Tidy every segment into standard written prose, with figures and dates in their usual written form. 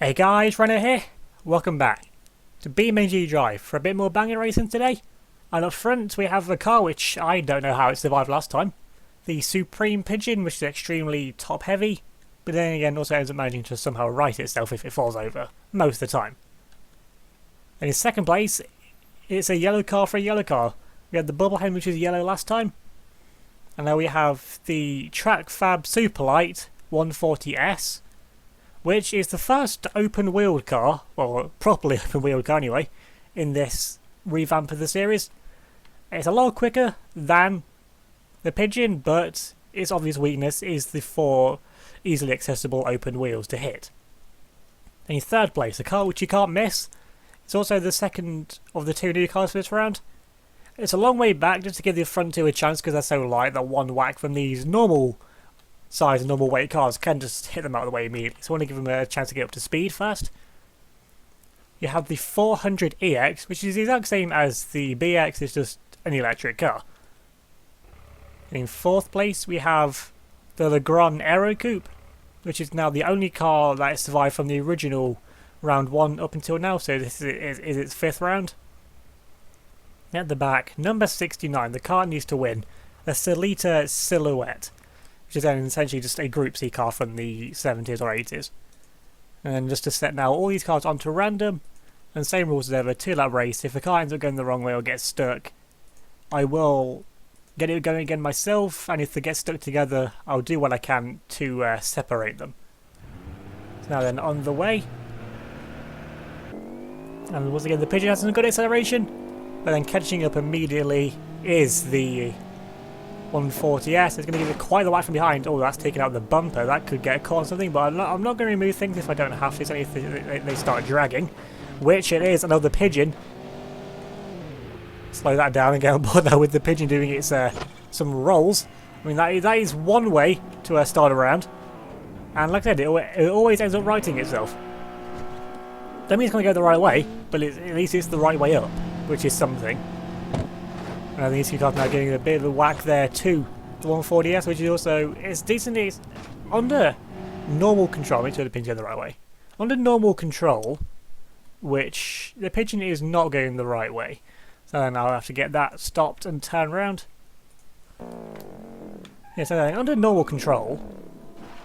Hey guys, Renner here. Welcome back to BeamNG Drive for a bit more banging racing today. And up front we have the car which I don't know how it survived last time. The Supreme Pigeon, which is extremely top heavy, but then again also ends up managing to somehow right itself if it falls over, most of the time. And in second place, it's a yellow car for a yellow car. We had the Bubblehead which was yellow last time. And now we have the Track Fab Superlight 140S, which is the first open-wheeled car, well, properly open-wheeled car anyway, in this revamp of the series. It's a lot quicker than the Pigeon, but its obvious weakness is the 4 easily accessible open wheels to hit. And in third place, a car which you can't miss. It's also the second of the 2 new cars for this round. It's a long way back just to give the front 2 a chance because they're so light that one whack from these normal size and normal weight cars can just hit them out of the way immediately. So I want to give them a chance to get up to speed first. You have the 400EX, which is the exact same as the BX, it's just an electric car. In fourth place we have the Legrand Aero Coupe, which is now the only car that has survived from the original round 1 up until now, so this is its 5th round. At the back, number 69, the car needs to win, the Solita Silhouette, which is then essentially just a Group C car from the 70s or 80s. And then just to set now all these cars onto random, and same rules as ever, 2-lap race. If the car ends up going the wrong way or gets stuck, I will get it going again myself, and if they get stuck together, I'll do what I can to separate them. So now then, on the way. And once again, the Pigeon has some good acceleration, but then catching up immediately is the 140S. It's going to give it quite the whack from behind. Oh, that's taking out the bumper. That could get caught on something, but I'm not going to remove things if I don't have to. It's only if they start dragging, which it is another Pigeon. Slow that down and get on board now with the Pigeon doing its some rolls. I mean, that is one way to start a round. And like I said, it always ends up righting itself. Don't mean it's going to go the right way, but at least it's the right way up, which is something. And I think these two cars now getting a bit of a whack there too. The 140S, which is also it's decently under normal control. Make sure the Pigeon's going the right way. Under normal control, which the Pigeon is not going the right way. So then I'll have to get that stopped and turn around. Yeah, so then under normal control,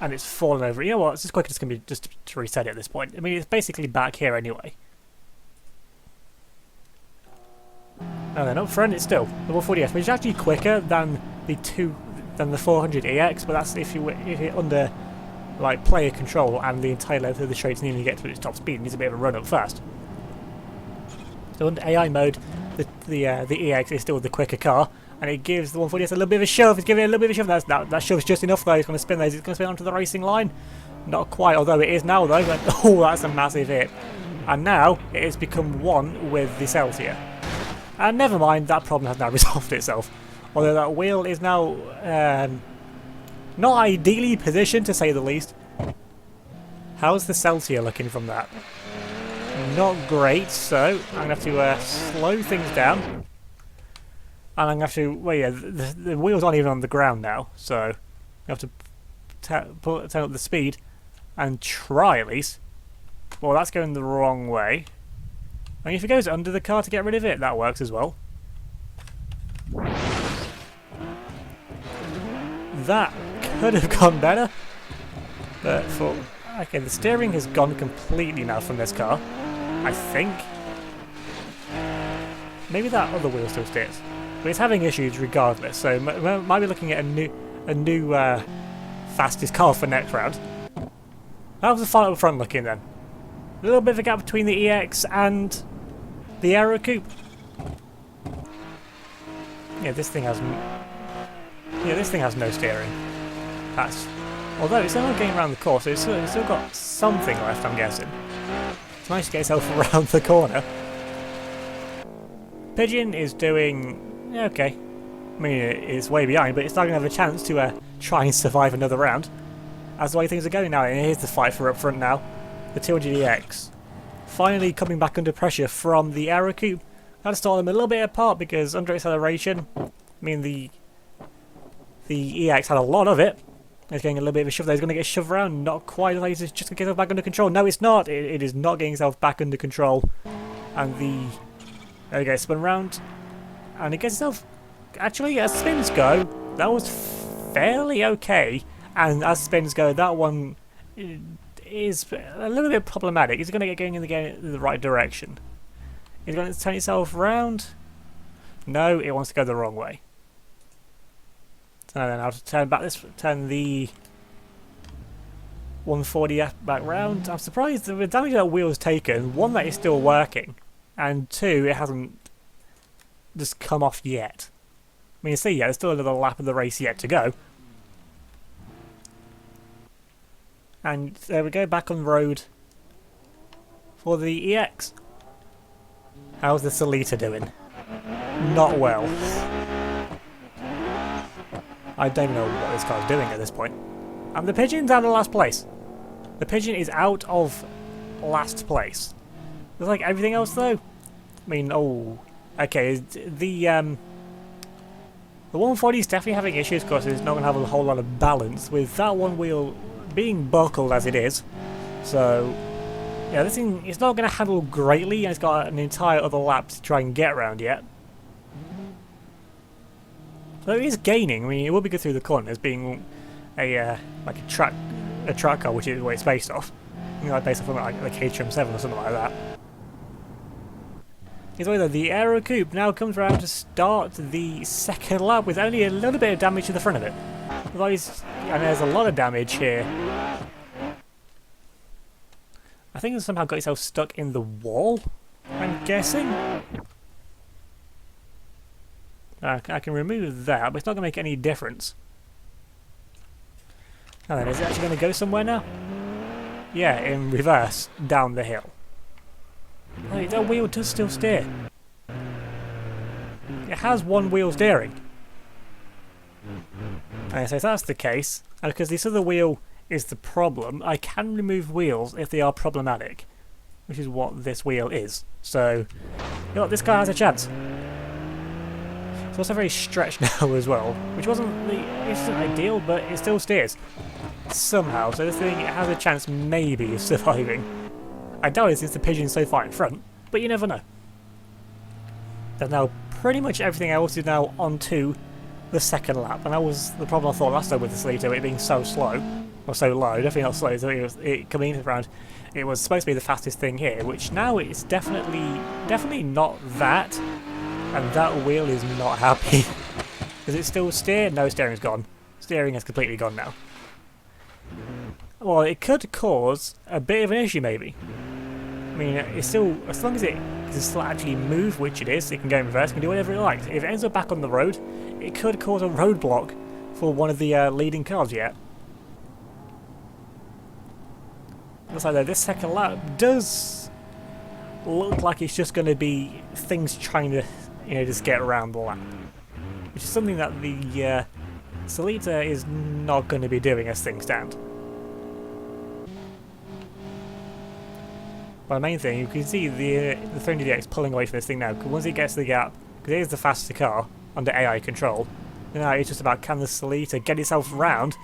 and it's fallen over. You know what? It's as quick as it's going to be just to reset it at this point. I mean, it's basically back here anyway. And then up front it's still the 140S, which is actually quicker than the 400EX, but that's if you're under like player control and the entire length of the straights needing to get to its top speed. It needs a bit of a run up first. So under AI mode, the EX is still the quicker car, and it gives the 140S a little bit of a shove. It's giving it a little bit of a shove. That shove's just enough though. It's going to spin those. It's going to spin onto the racing line. Not quite, although it is now though. But, oh, that's a massive hit. And now it has become one with the Celtia. And never mind, that problem has now resolved itself. Although that wheel is now not ideally positioned, to say the least. How's the Celtia looking from that? Not great, so I'm going to have to slow things down. And I'm going to have to... Well, yeah, the wheels aren't even on the ground now, so I have to turn up the speed and try at least. Well, that's going the wrong way. I mean, if it goes under the car to get rid of it, that works as well. That could have gone better. But okay, the steering has gone completely now from this car, I think. Maybe that other wheel still steers. But it's having issues regardless, so might be looking at a new fastest car for next round. How's the final front looking then? A little bit of a gap between the EX and the Aero Coupe. Yeah, this thing has no steering. Although it's still not getting around the course, so it's still got something left, I'm guessing. It's nice to get itself around the corner. Pigeon is doing okay. I mean, it's way behind, but it's not going to have a chance to try and survive another round. As the way things are going now, and here's the fight for up front now. The 200EX. Finally coming back under pressure from the Aero Coupe. That'll start them a little bit apart because under acceleration, I mean the EX had a lot of it, It's getting a little bit of a shove there. He's going to get shoved around. Not quite. Like he's just going to get himself back under control. No, it's not. It is not getting himself back under control. And there we go, spun around. And it gets itself... Actually, as spins go, that was fairly okay. And as spins go, that one is a little bit problematic. He's going to get going in the right direction. He's going to turn itself around. No, it wants to go the wrong way. So then I'll have to turn the 140 back round. I'm surprised the damage that wheel's taken. One, that is still working, and two, it hasn't just come off yet. I mean, see, yeah, there's still another lap of the race yet to go. And there we go, back on the road for the EX. How's the Solita doing? Not well. I don't know what this car's doing at this point. The Pigeon's out of last place. The Pigeon is out of last place. Looks like everything else though. I mean, oh, okay. The 140 is definitely having issues because it's not going to have a whole lot of balance with that one wheel being buckled as it is. So, yeah, this thing it's not going to handle greatly, and it's got an entire other lap to try and get around yet. So it is gaining. I mean, it will be good through the corners, being a like a track car, which is what it's based off. You know, like based off of like HM7 or something like that. Either way though, the Aero Coupe now comes around to start the second lap with only a little bit of damage to the front of it. Otherwise, and there's a lot of damage here. I think it somehow got itself stuck in the wall, I'm guessing. I can remove that, but it's not going to make any difference. Now then, is it actually going to go somewhere now? Yeah, in reverse, down the hill. Wait, that wheel does still steer. It has one wheel steering. Okay, so if that's the case, and because this other wheel is the problem, I can remove wheels if they are problematic, which is what this wheel is. So, you know what, this car has a chance. It's also very stretched now as well, which isn't ideal, but it still steers somehow. So this thing has a chance maybe of surviving. I doubt it since the Pigeon's so far in front, but you never know. And now pretty much everything else is now onto the second lap, and that was the problem I thought last time with the Solita, it being so slow, or so low, definitely not slow, so it coming into the round, it was supposed to be the fastest thing here, which now it's definitely not that, and that wheel is not happy. Does it still steer? No, steering's gone. Steering has completely gone now. Well, it could cause a bit of an issue maybe. I mean, it's still, as long as it can still actually move, which it is, it can go in reverse, it can do whatever it likes. If it ends up back on the road, it could cause a roadblock for one of the leading cars yet. Looks like though, this second lap does look like it's just going to be things trying to, just get around the lap. Which is something that the Solita is not going to be doing as things stand. But the main thing, you can see the 300DX pulling away from this thing now, because once it gets to the gap, because it is the fastest car under AI control, now it's just about can the Solita get itself round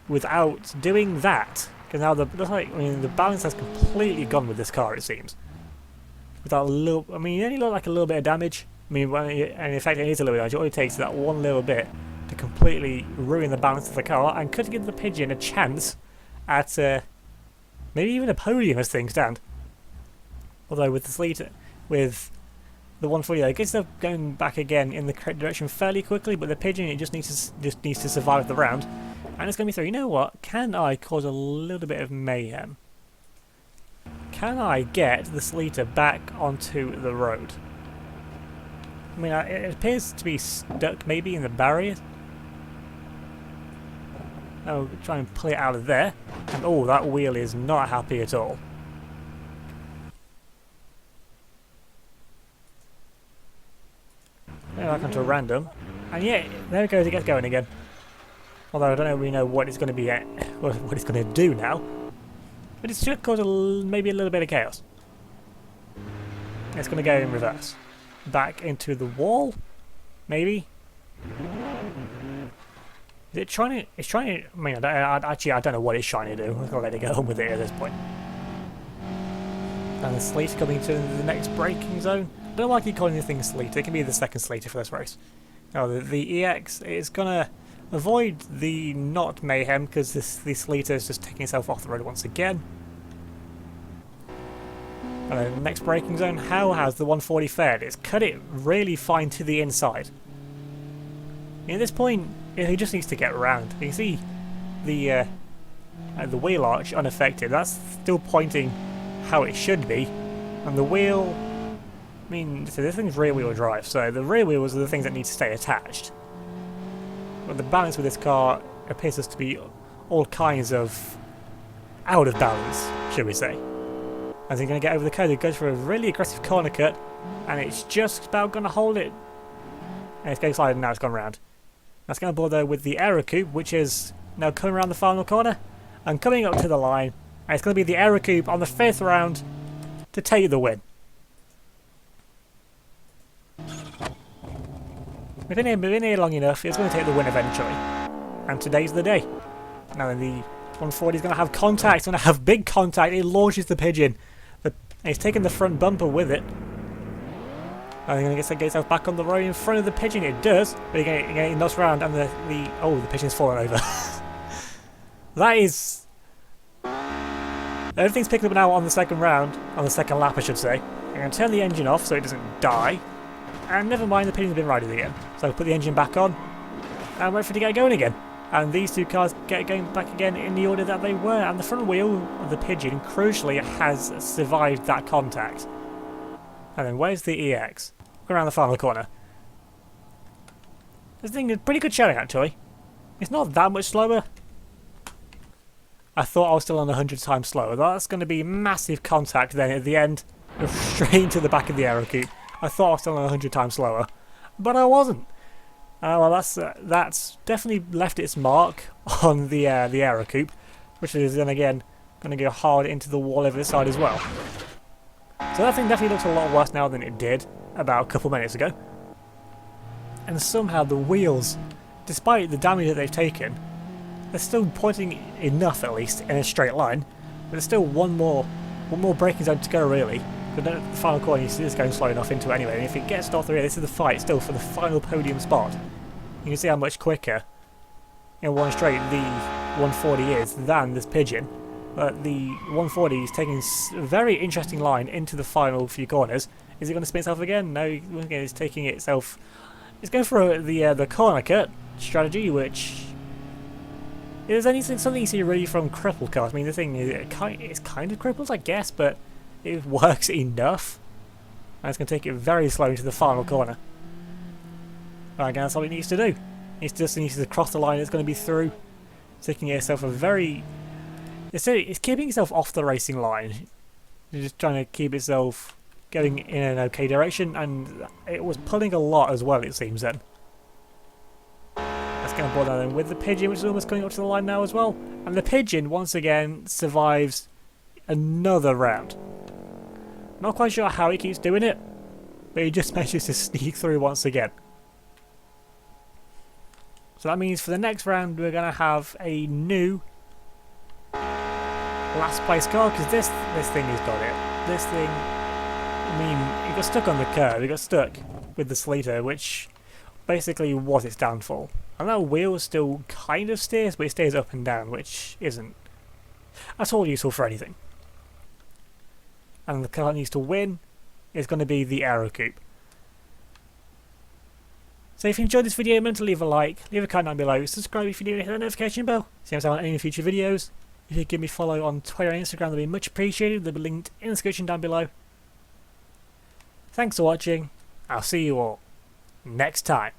without doing that. Because now the balance has completely gone with this car, it seems. Without a little, I mean, it only looked like a little bit of damage. I mean, and in fact, it is a little bit of damage. All it takes is that one little bit to completely ruin the balance of the car and could give the Pigeon a chance at maybe even a podium as things stand. Although with the Solita, with the 140, it gets up going back again in the correct direction fairly quickly, but the Pigeon, it just needs to survive the round. And it's going to be through. You know what? Can I cause a little bit of mayhem? Can I get the Solita back onto the road? I mean, it appears to be stuck maybe in the barrier. I'll try and pull it out of there. And oh, that wheel is not happy at all. Back onto a random. And yeah, there it goes, it gets going again. Although I don't really know what it's going to be what it's going to do now. But it should cause maybe a little bit of chaos. It's going to go in reverse. Back into the wall? Maybe? Is it trying to... It's trying to... I mean, I don't know what it's trying to do. I'm gonna let it get on with it at this point. And the sleet coming to the next braking zone. I don't like you calling the thing sleet. It can be the second sleeter for this race. Oh, the EX is gonna avoid the not mayhem because the sleeter is just taking itself off the road once again. And then the next braking zone, how has the 140 fared? It's cut it really fine to the inside. At this point, he just needs to get around. You can see the wheel arch unaffected. That's still pointing how it should be. And the wheel, I mean, so this thing's rear wheel drive, so the rear wheels are the things that need to stay attached. But the balance with this car appears to be all kinds of out of balance, should we say. As he's going to get over the curve, he goes for a really aggressive corner cut, and it's just about going to hold it. And it's going sliding now, it's gone round. That's going to bother with the Aero Coupe, which is now coming around the final corner and coming up to the line. And it's going to be the Aero Coupe on the 5th round to take the win. We've been here long enough, it's going to take the win eventually. And today's the day. Now the 140 is going to have contact, it's going to have big contact, it launches the Pigeon. He's taking the front bumper with it. And he's going to get himself back on the road in front of the Pigeon. It does, but he's getting knocked around, and the Pigeon's fallen over. That is... Everything's picking up now on the second round, on the second lap I should say. I'm going to turn the engine off so it doesn't die. And never mind, the Pigeon's been righted again. So I'll put the engine back on and wait for it to get going again. And these two cars get going back again in the order that they were. And the front wheel of the Pigeon, crucially, has survived that contact. And then where's the EX? Go around the final corner. This thing is pretty good showing, actually. It's not that much slower. I thought I was still on 100 times slower. That's going to be massive contact then at the end. Straight into the back of the Aero Coupe. I thought I was still on 100 times slower. But I wasn't. Well, that's definitely left its mark on the Aero Coupe, which is then again going to go hard into the wall over this side as well. So that thing definitely looks a lot worse now than it did about a couple minutes ago. And somehow the wheels, despite the damage that they've taken, they're still pointing enough at least in a straight line. But there's still one more braking zone to go really. But the final corner is going slow enough into it anyway. And if it gets off the rear, this is the fight still for the final podium spot. You can see how much quicker in one straight the 140 is than this Pigeon. But the 140 is taking a very interesting line into the final few corners. Is it going to spin itself again? No, again, it's taking itself. It's going for the corner cut strategy, which is something you see really from crippled cars. I mean, the thing is, it's kind of crippled, I guess, but it works enough. And it's going to take it very slow into the final corner. Right, again, that's all it needs to do. It just needs to cross the line. It's going to be through, taking itself a very. It's keeping itself off the racing line. It's just trying to keep itself going in an okay direction, and it was pulling a lot as well, it seems then. That's going to bother then with the Pigeon, which is almost coming up to the line now as well. And the Pigeon, once again, survives another round. Not quite sure how he keeps doing it, but he just manages to sneak through once again. So that means for the next round we're going to have a new last place car, because this thing has got it. This thing, I mean, it got stuck on the curve, it got stuck with the Sleater, which basically was its downfall. And that wheel still kind of steers, but it stays up and down, which isn't at all useful for anything. And the car that needs to win is going to be the Aero Coupe. So if you enjoyed this video, remember to leave a like, leave a comment down below, subscribe if you do, hit the notification bell, so you don't miss out on any future videos. If you give me a follow on Twitter and Instagram, that'd be much appreciated. They'll be linked in the description down below. Thanks for watching. I'll see you all next time.